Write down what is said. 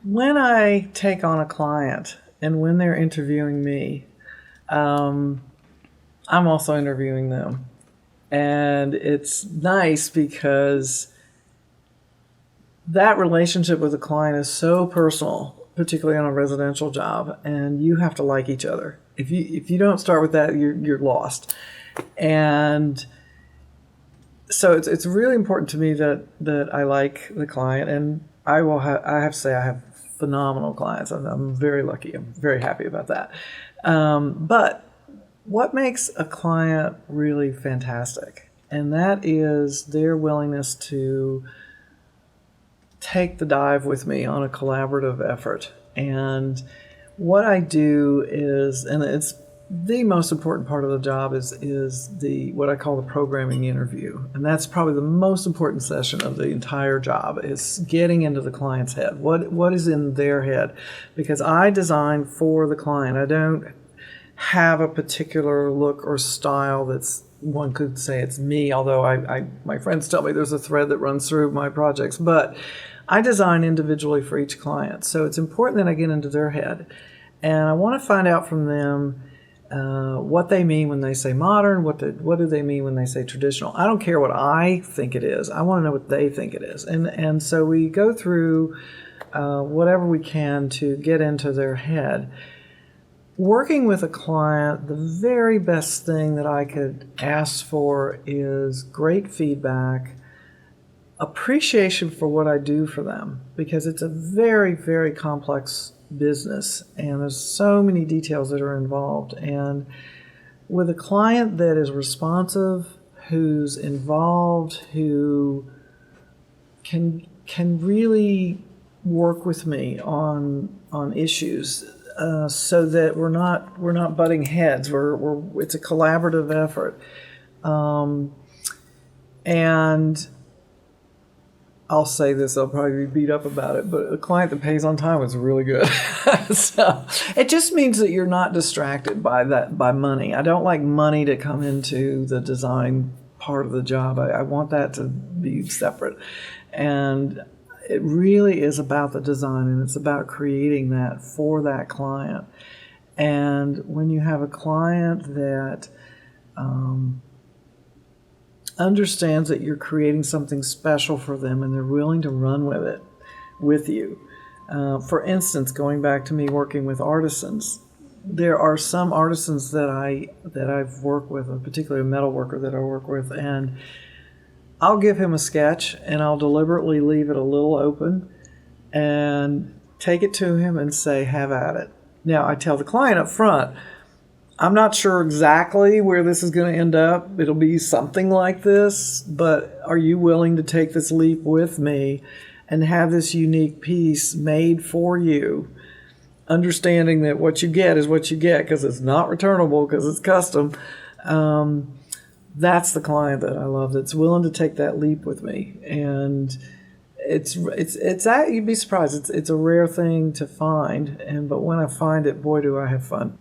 When I take on a client and when they're interviewing me, um, I'm also interviewing them. And it's nice because that relationship with the client is so personal, particularly on a residential job, and you have to like each other. If you don't start with that, you're lost. And so it's really important to me that I like the client, and I have to say I have phenomenal clients. I'm very lucky. I'm very happy about that. But what makes a client really fantastic, and that is their willingness to take the dive with me on a collaborative effort. And what I do is, and it's the most important part of the job is the what I call the programming interview, and that's probably the most important session of the entire job is getting into the client's head. What is in their head? Because I design for the client. I don't have a particular look or style that's one could say it's me, although my friends tell me there's a thread that runs through my projects, but I design individually for each client. So it's important that I get into their head. And I want to find out from them what they mean when they say modern, what do they mean when they say traditional. I don't care what I think it is. I want to know what they think it is. And so we go through whatever we can to get into their head. Working with a client, the very best thing that I could ask for is great feedback, appreciation for what I do for them, because it's a very, very complex business and there's so many details that are involved. And with a client that is responsive, who's involved, who can really work with me on issues, so that we're not butting heads. It's a collaborative effort, and I'll say this, I'll probably be beat up about it, but a client that pays on time is really good. So it just means that you're not distracted by money. I don't like money to come into the design part of the job. I want that to be separate. And it really is about the design, and it's about creating that for that client. And when you have a client that understands that you're creating something special for them and they're willing to run with it with you. For instance, going back to me working with artisans, there are some artisans that I've worked with, particularly a metal worker that I work with, and I'll give him a sketch and I'll deliberately leave it a little open and take it to him and say, have at it. Now, I tell the client up front, I'm not sure exactly where this is going to end up. It'll be something like this, but are you willing to take this leap with me and have this unique piece made for you, understanding that what you get is what you get because it's not returnable, because it's custom. That's the client that I love, that's willing to take that leap with me. And it's that you'd be surprised. It's a rare thing to find, but when I find it, boy, do I have fun.